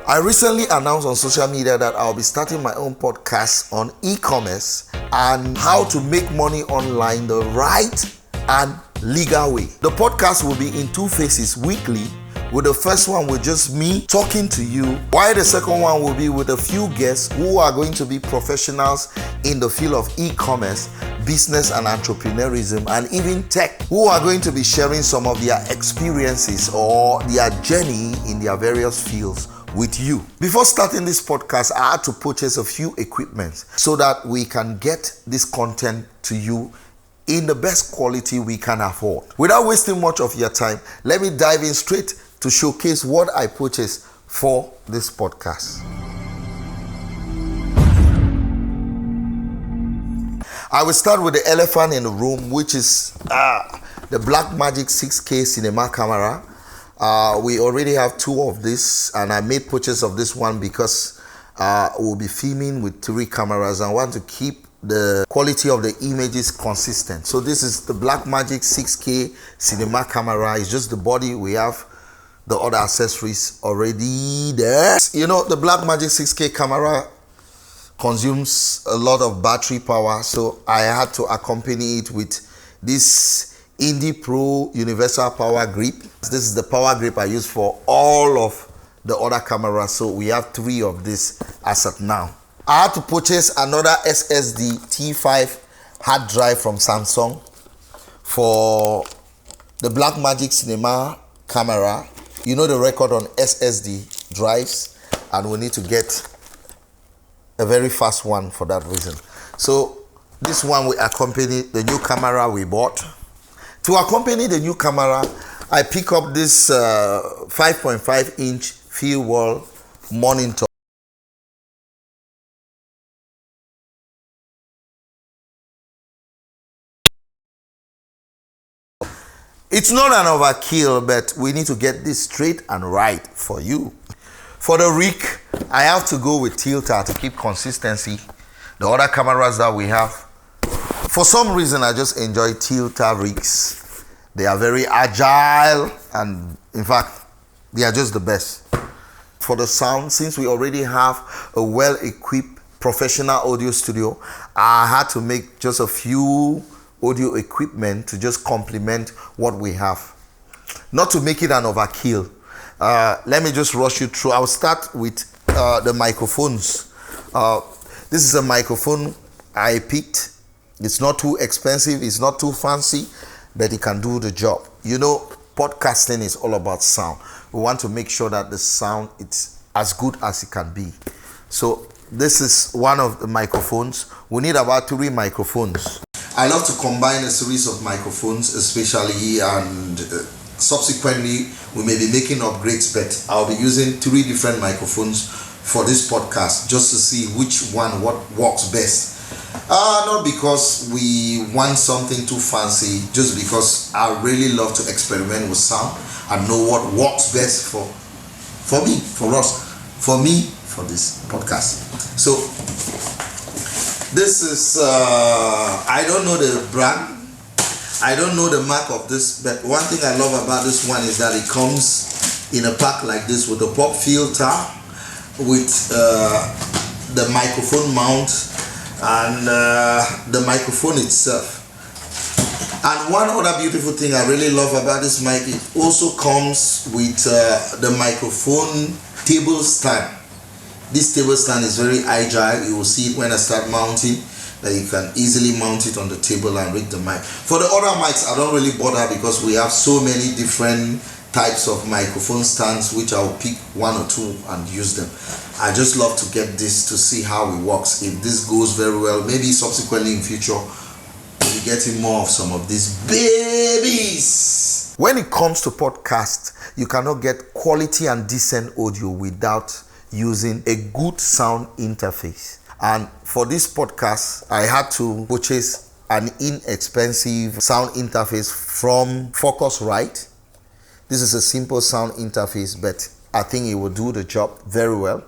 I recently announced on social media that I'll be starting my own podcast on e-commerce and how to make money online the right and legal way. The podcast will be in 2 phases weekly, with the first one with just me talking to you, while the second one will be with a few guests who are going to be professionals in the field of e-commerce, business and entrepreneurism, and even tech, who are going to be sharing some of their experiences or their journey in their various fields with you. Before starting this podcast, I had to purchase a few equipments so that we can get this content to you in the best quality we can afford. Without wasting much of your time, let me dive in straight to showcase what I purchased for this podcast. I will start with the elephant in the room, which is the Blackmagic 6K cinema camera. We already have 2 of this, and I made purchase of this one because we'll be filming with 3 cameras and want to keep the quality of the images consistent. So this is the Blackmagic 6K cinema camera. It's just the body. We have the other accessories already there. You know, the Blackmagic 6K camera consumes a lot of battery power, so I had to accompany it with this Indie Pro Universal Power Grip. This is the power grip I use for all of the other cameras, so we have 3 of this as of now. I had to purchase another SSD T5 hard drive from Samsung for the Blackmagic cinema camera. You know the record on SSD drives, and we need to get a very fast one for that reason. So this one will accompany the new camera we bought. To accompany the new camera, I pick up this 5.5 inch field wall monitor. It's not an overkill, but we need to get this straight and right for you. For the rig, I have to go with tilter to keep consistency. The other cameras that we have, for some reason, I just enjoy tilter rigs. They are very agile, and in fact, they are just the best. For the sound, since we already have a well-equipped professional audio studio, I had to make just a few audio equipment to just complement what we have, not to make it an overkill. Let me just rush you through. I'll start with the microphones. This is a microphone I picked. It's not too expensive, it's not too fancy, but it can do the job. You know, podcasting is all about sound. We want to make sure that the sound is as good as it can be. So this is one of the microphones. We need about 3 microphones. I love to combine a series of microphones, especially, and subsequently we may be making upgrades, but I'll be using 3 different microphones for this podcast just to see which one what works best. Not because we want something too fancy, just because I really love to experiment with sound and know what works best for me, for us, for me, for this podcast. So this is, I don't know the brand, I don't know the mark of this, but one thing I love about this one is that it comes in a pack like this with a pop filter, with the microphone mount, and the microphone itself. And one other beautiful thing I really love about this mic, it also comes with the microphone table stand. This table stand is very agile. You will see it when I start mounting, that you can easily mount it on the table and rig the mic. For the other mics, I don't really bother because we have so many different types of microphone stands, which I'll pick 1 or 2 and use them. I just love to get this to see how it works. If this goes very well, maybe subsequently in future we'll be getting more of some of these babies. When it comes to podcast, you cannot get quality and decent audio without using a good sound interface. And for this podcast, I had to purchase an inexpensive sound interface from Focusrite. This is a simple sound interface, but I think it will do the job very well.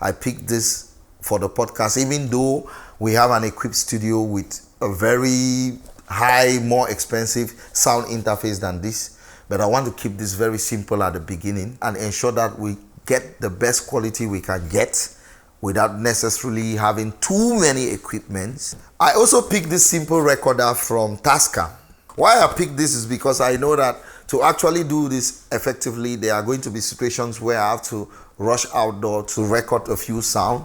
I picked this for the podcast, even though we have an equipped studio with a very high, more expensive sound interface than this. But I want to keep this very simple at the beginning and ensure that we get the best quality we can get without necessarily having too many equipments. I also picked this simple recorder from Tascam. Why I picked this is because I know that to actually do this effectively, there are going to be situations where I have to rush outdoor to record a few sound.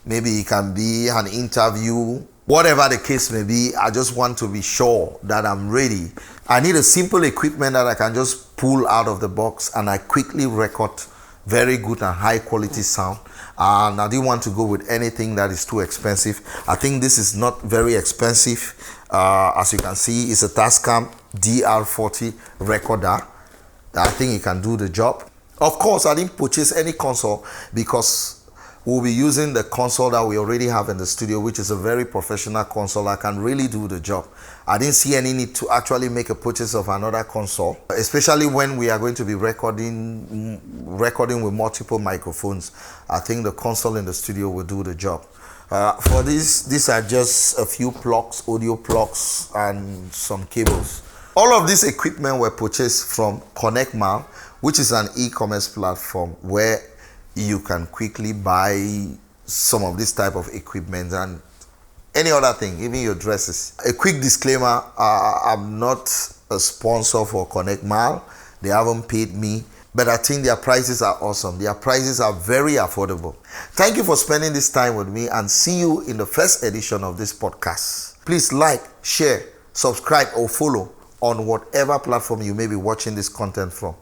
Maybe it can be an interview, whatever the case may be. I just want to be sure that I'm ready. I need a simple equipment that I can just pull out of the box and I quickly record very good and high quality sound. And I didn't want to go with anything that is too expensive. I think this is not very expensive. As you can see, it's a Tascam DR40 recorder. I think it can do the job. Of course, I didn't purchase any console because we'll be using the console that we already have in the studio, which is a very professional console that can really do the job. I didn't see any need to actually make a purchase of another console, especially when we are going to be recording with multiple microphones. I think the console in the studio will do the job. For this, these are just a few plugs, audio plugs, and some cables. All of this equipment were purchased from Connect Mile, which is an e-commerce platform where you can quickly buy some of this type of equipment and any other thing, even your dresses. A quick disclaimer, I'm not a sponsor for Connect Mile. They haven't paid me, but I think their prices are awesome. Their prices are very affordable. Thank you for spending this time with me, and see you in the first edition of this podcast. Please like, share, subscribe, or follow on whatever platform you may be watching this content from,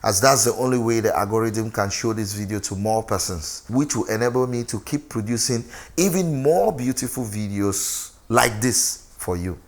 as that's the only way the algorithm can show this video to more persons, which will enable me to keep producing even more beautiful videos like this for you.